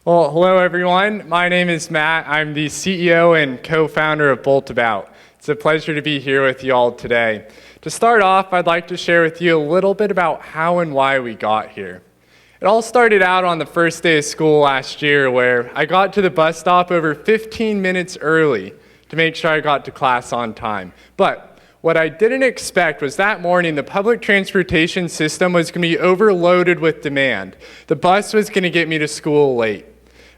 Well, hello everyone. My name is Matt. I'm the CEO and co-founder of BoltAbout. It's a pleasure to be here with you all today. To start off, I'd like to share with you a little bit about how and why we got here. It all started out on the first day of school last year where I got to the bus stop over 15 minutes early to make sure I got to class on time. But what I didn't expect was that morning the public transportation system was going to be overloaded with demand. The bus was going to get me to school late.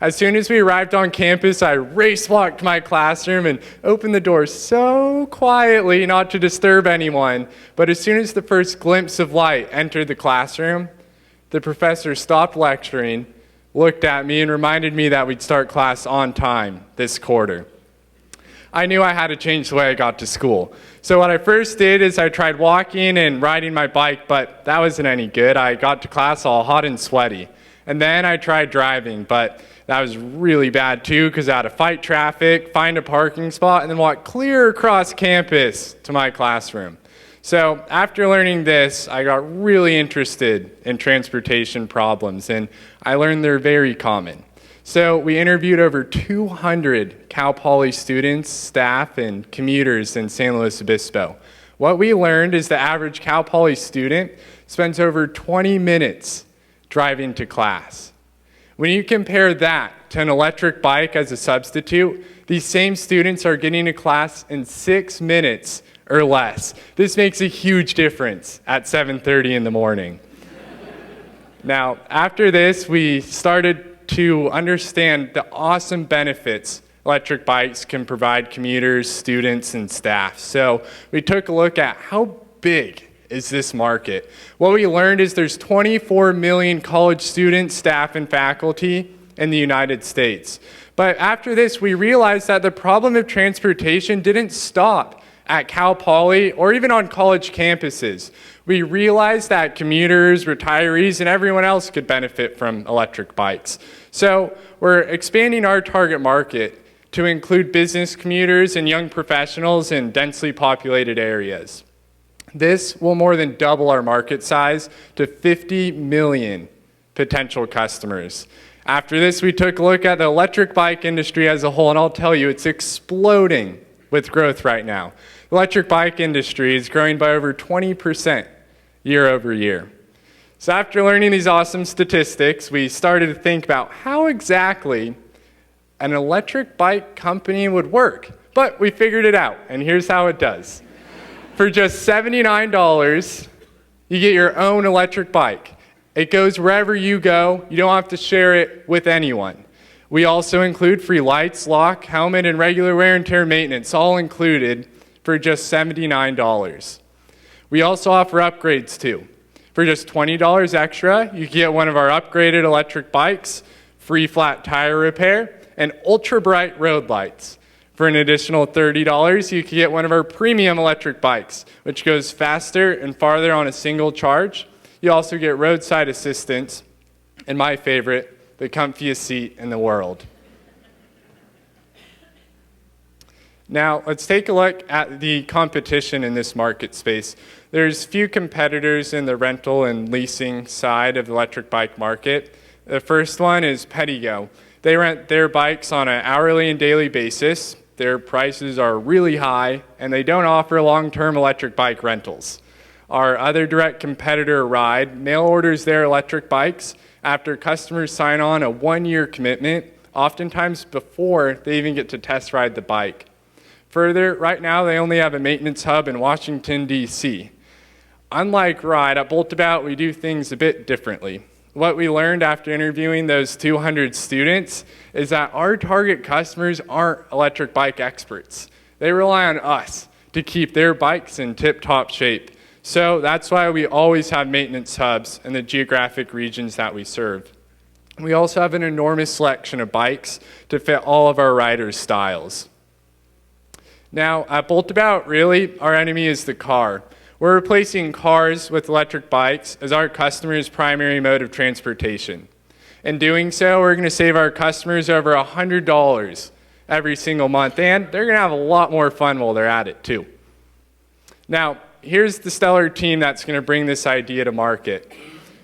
As soon as we arrived on campus, I race-walked to my classroom and opened the door so quietly not to disturb anyone. But as soon as the first glimpse of light entered the classroom, the professor stopped lecturing, looked at me, and reminded me that we'd start class on time this quarter. I knew I had to change the way I got to school. So what I first did is I tried walking and riding my bike, but that wasn't any good. I got to class all hot and sweaty. And then I tried driving, but that was really bad too because I had to fight traffic, find a parking spot, and then walk clear across campus to my classroom. So after learning this, I got really interested in transportation problems, and I learned they're very common. So we interviewed over 200 Cal Poly students, staff, and commuters in San Luis Obispo. What we learned is the average Cal Poly student spends over 20 minutes driving to class. When you compare that to an electric bike as a substitute, these same students are getting to class in 6 minutes or less. This makes a huge difference at 7:30 in the morning. Now, after this, we started to understand the awesome benefits electric bikes can provide commuters, students, and staff. So we took a look at how big is this market. What we learned is there's 24 million college students, staff, and faculty in the United States. But after this, we realized that the problem of transportation didn't stop at Cal Poly or even on college campuses. We realized that commuters, retirees, and everyone else could benefit from electric bikes. So we're expanding our target market to include business commuters and young professionals in densely populated areas. This will more than double our market size to 50 million potential customers. After this, we took a look at the electric bike industry as a whole, and I'll tell you, it's exploding with growth right now. The electric bike industry is growing by over 20% year over year. So after learning these awesome statistics, we started to think about how exactly an electric bike company would work. But we figured it out, and here's how it does. For just $79, you get your own electric bike. It goes wherever you go. You don't have to share it with anyone. We also include free lights, lock, helmet, and regular wear and tear maintenance, all included for just $79. We also offer upgrades too. For just $20 extra, you can get one of our upgraded electric bikes, free flat tire repair, and ultra bright road lights. For an additional $30, you can get one of our premium electric bikes, which goes faster and farther on a single charge. You also get roadside assistance, and my favorite, the comfiest seat in the world. Now, let's take a look at the competition in this market space. There's few competitors in the rental and leasing side of the electric bike market. The first one is Pettigo. They rent their bikes on an hourly and daily basis. Their prices are really high, and they don't offer long-term electric bike rentals. Our other direct competitor, Ride, mail orders their electric bikes after customers sign on a 1-year commitment, oftentimes before they even get to test ride the bike. Further, right now they only have a maintenance hub in Washington, D.C. Unlike Ride, at BoltAbout we do things a bit differently. What we learned after interviewing those 200 students is that our target customers aren't electric bike experts. They rely on us to keep their bikes in tip-top shape. So that's why we always have maintenance hubs in the geographic regions that we serve. We also have an enormous selection of bikes to fit all of our riders' styles. Now, at BoltAbout, really, our enemy is the car. We're replacing cars with electric bikes as our customers' primary mode of transportation. In doing so, we're going to save our customers over $100 every single month, and they're going to have a lot more fun while they're at it, too. Now, here's the stellar team that's going to bring this idea to market.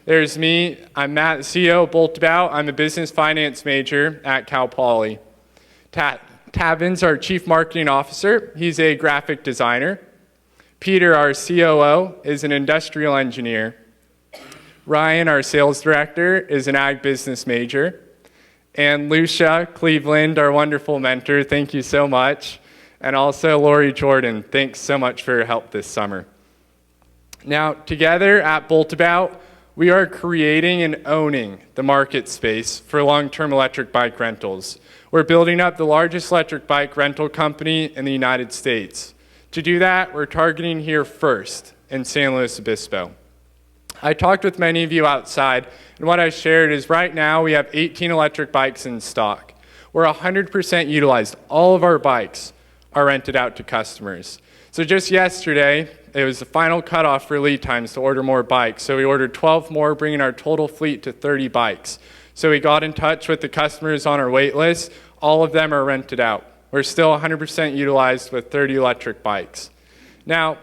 There's me. I'm Matt, the CEO of BoltAbout. I'm a business finance major at Cal Poly. Tavin's our chief marketing officer. He's a graphic designer. Peter, our COO, is an industrial engineer. Ryan, our sales director, is an ag business major. And Lucia Cleveland, our wonderful mentor, thank you so much. And also Lori Jordan, thanks so much for your help this summer. Now, together at BoltAbout, we are creating and owning the market space for long-term electric bike rentals. We're building up the largest electric bike rental company in the United States. To do that, we're targeting here first in San Luis Obispo. I talked with many of you outside, and what I shared is right now we have 18 electric bikes in stock. We're 100% utilized. All of our bikes are rented out to customers. So just yesterday, it was the final cutoff for lead times to order more bikes. So we ordered 12 more, bringing our total fleet to 30 bikes. So we got in touch with the customers on our wait list. All of them are rented out. We're still 100% utilized with 30 electric bikes. Now,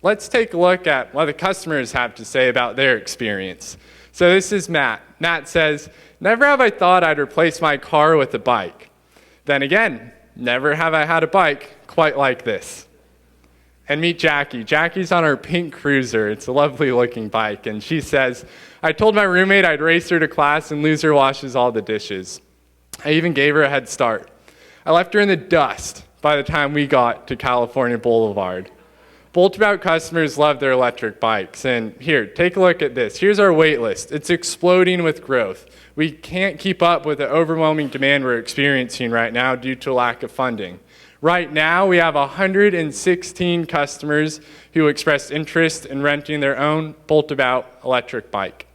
let's take a look at what the customers have to say about their experience. So this is Matt. Matt says, "Never have I thought I'd replace my car with a bike. Then again, never have I had a bike quite like this." And meet Jackie. Jackie's on our pink Cruiser. It's a lovely looking bike. And she says, "I told my roommate I'd race her to class and lose her washes all the dishes. I even gave her a head start. I left her in the dust by the time we got to California Boulevard." BoltAbout customers love their electric bikes. And here, take a look at this. Here's our wait list. It's exploding with growth. We can't keep up with the overwhelming demand we're experiencing right now due to lack of funding. Right now, we have 116 customers who expressed interest in renting their own BoltAbout electric bike.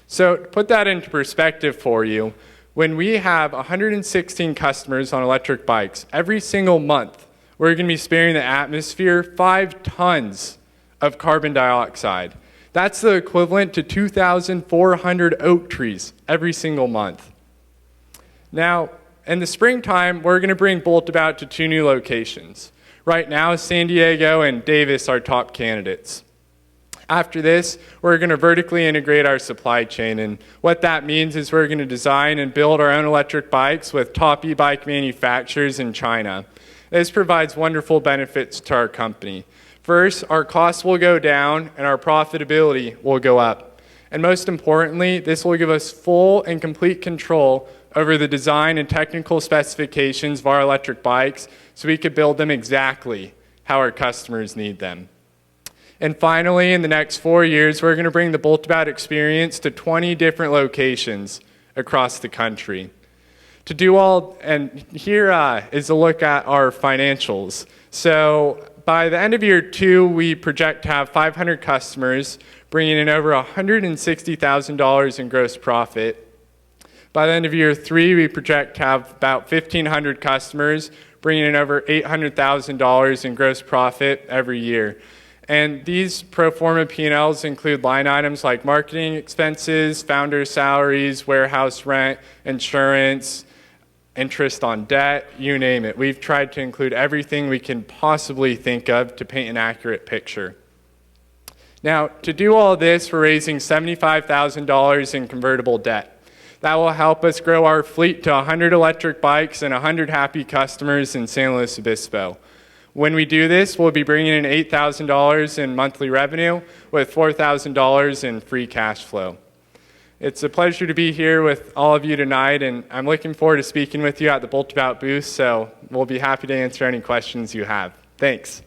So to put that into perspective for you, when we have 116 customers on electric bikes, every single month, we're going to be sparing the atmosphere 5 tons of carbon dioxide. That's the equivalent to 2,400 oak trees every single month. Now, in the springtime, we're going to bring BoltAbout to 2 new locations. Right now, San Diego and Davis are top candidates. After this, we're going to vertically integrate our supply chain, and what that means is we're going to design and build our own electric bikes with top e-bike manufacturers in China. This provides wonderful benefits to our company. First, our costs will go down and our profitability will go up. And most importantly, this will give us full and complete control over the design and technical specifications of our electric bikes so we could build them exactly how our customers need them. And finally, in the next 4 years, we're going to bring the BoltAbout experience to 20 different locations across the country. To do all, and here is a look at our financials. So by the end of year 2, we project to have 500 customers, bringing in over $160,000 in gross profit. By the end of year 3, we project to have about 1,500 customers, bringing in over $800,000 in gross profit every year. And these pro forma P&Ls include line items like marketing expenses, founder salaries, warehouse rent, insurance, interest on debt, you name it. We've tried to include everything we can possibly think of to paint an accurate picture. Now, to do all this, we're raising $75,000 in convertible debt. That will help us grow our fleet to 100 electric bikes and 100 happy customers in San Luis Obispo. When we do this, we'll be bringing in $8,000 in monthly revenue with $4,000 in free cash flow. It's a pleasure to be here with all of you tonight, and I'm looking forward to speaking with you at the BoltAbout booth, so we'll be happy to answer any questions you have. Thanks.